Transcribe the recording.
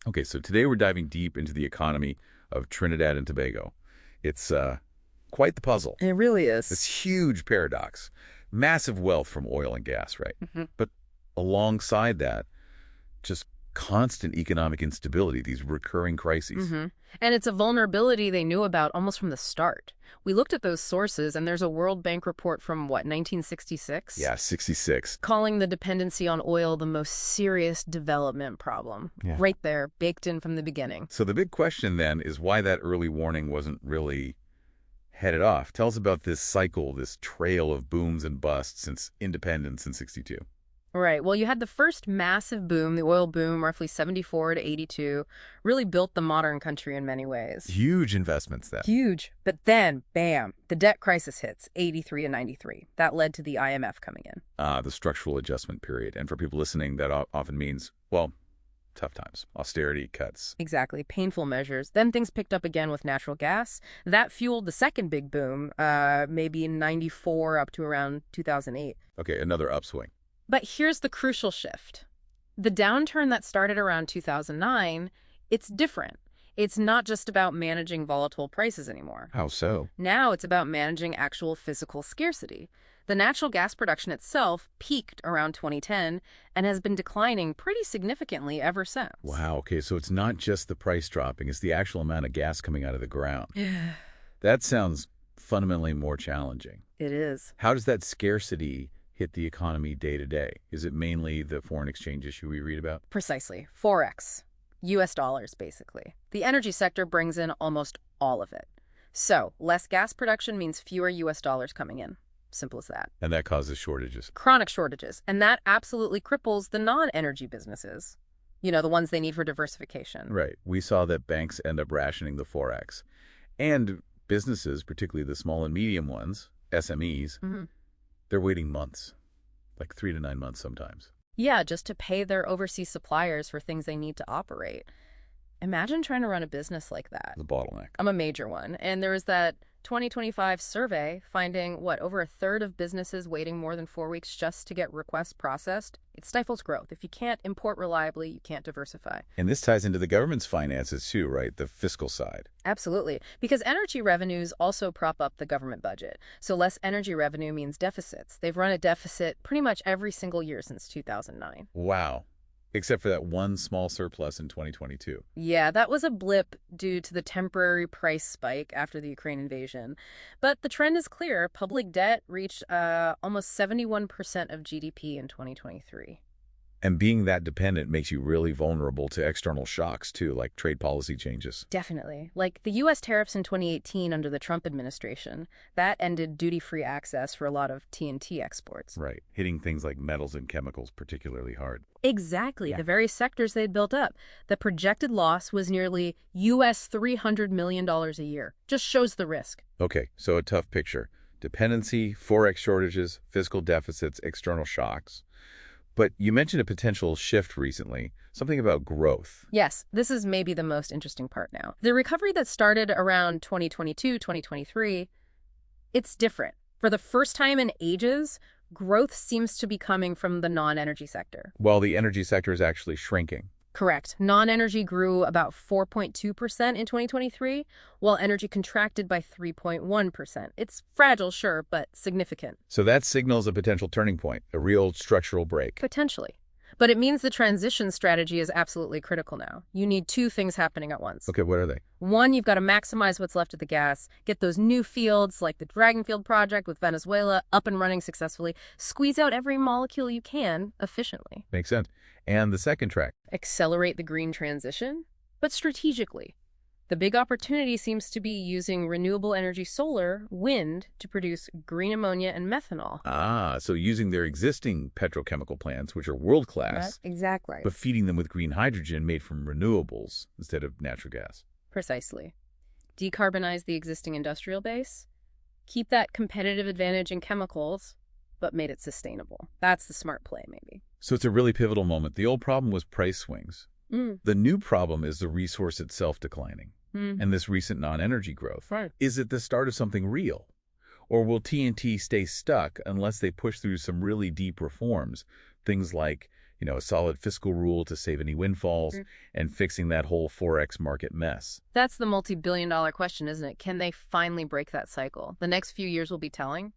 Okay, so today we're diving deep into the economy of Trinidad and Tobago. It's quite the puzzle. It really This is. huge paradox. Massive wealth from oil and gas, right? Hmm. But alongside that, just constant economic instability, these recurring crises. hmm And it's a vulnerability they knew about almost from the start. We looked at those sources, and there's a World Bank report from, 1966? Yeah, 66. Calling the dependency on oil the most serious development problem. Yeah. Right there, baked in from the beginning. So the big question then is why that early warning wasn't really headed off. Tell us about this cycle, this trail of booms and busts since independence in 62. Right. Well, you had the first massive boom, the oil boom, roughly 74 to 82, really built the modern country in many ways. Huge investments then. Huge. But then, bam, the debt crisis hits, 83 to 93. That led to the IMF coming in. The structural adjustment period. And for people listening, that often means, well, tough times, austerity, cuts. Exactly. Painful measures. Then things picked up again with natural gas. That fueled the second big boom, maybe in 94 up to around 2008. Okay, another upswing. But here's the crucial shift. The downturn that started around 2009, it's different. It's not just about managing volatile prices anymore. How so? Now it's about managing actual physical scarcity. The natural gas production itself peaked around 2010 and has been declining pretty significantly ever since. Wow, okay, so it's not just the price dropping, it's the actual amount of gas coming out of the ground. Yeah. That sounds fundamentally more challenging. It is. How does that scarcity hit the economy day to day? Is it mainly the foreign exchange issue we read about? Precisely. Forex. US dollars, basically. The energy sector brings in almost all of it. So, less gas production means fewer US dollars coming in. Simple as that. And that causes shortages. Chronic shortages. And that absolutely cripples the non-energy businesses. You know, the ones they need for diversification. Right. We saw that banks end up rationing the Forex. And businesses, particularly the small and medium ones, SMEs, they're waiting months, like 3 to 9 months sometimes. Yeah, just to pay their overseas suppliers for things they need to operate. Imagine trying to run a business like that. The bottleneck. I'm a major one. And there was that 2025 survey finding, over a third of businesses waiting more than 4 weeks just to get requests processed. It stifles growth. If you can't import reliably, you can't diversify. And this ties into the government's finances too, right? The fiscal side. Absolutely. Because energy revenues also prop up the government budget. So less energy revenue means deficits. They've run a deficit pretty much every single year since 2009. Wow. Except for that one small surplus in 2022. Yeah, that was a blip due to the temporary price spike after the Ukraine invasion. But the trend is clear. Public debt reached almost 71% of GDP in 2023. And being that dependent makes you really vulnerable to external shocks too, like trade policy changes. Definitely. Like the U.S. tariffs in 2018 under the Trump administration, that ended duty-free access for a lot of TNT exports. Right. Hitting things like metals and chemicals particularly hard. Exactly. The very sectors they'd built up. The projected loss was nearly U.S. $300 million a year. Just shows the risk. Okay, so a tough picture. Dependency, Forex shortages, fiscal deficits, external shocks. But you mentioned a potential shift recently, something about growth. Yes, this is maybe the most interesting part now. The recovery that started around 2022, 2023, it's different. For the first time in ages, growth seems to be coming from the non-energy sector. While the energy sector is actually shrinking. Correct. Non-energy grew about 4.2% in 2023, while energy contracted by 3.1%. It's fragile, sure, but significant. So that signals a potential turning point, a real structural break. Potentially. But it means the transition strategy is absolutely critical now. You need two things happening at once. Okay, what are they? One, you've got to maximize what's left of the gas, get those new fields like the Dragonfield project with Venezuela up and running successfully, squeeze out every molecule you can efficiently. Makes sense. And the second track? Accelerate the green transition, but strategically. The big opportunity seems to be using renewable energy solar, wind, to produce green ammonia and methanol. So using their existing petrochemical plants, which are world-class, Exactly. but feeding them with green hydrogen made from renewables instead of natural gas. Precisely. Decarbonize the existing industrial base, keep that competitive advantage in chemicals, but made it sustainable. That's the smart play, maybe. So it's a really pivotal moment. The old problem was price swings. Mm. The new problem is the resource itself declining. Mm. And this recent non-energy growth. Right. Is it the start of something real? Or will TNT stay stuck unless they push through some really deep reforms? Things like, a solid fiscal rule to save any windfalls, and fixing that whole Forex market mess. That's the multi-billion-dollar question, isn't it? Can they finally break that cycle? The next few years will be telling.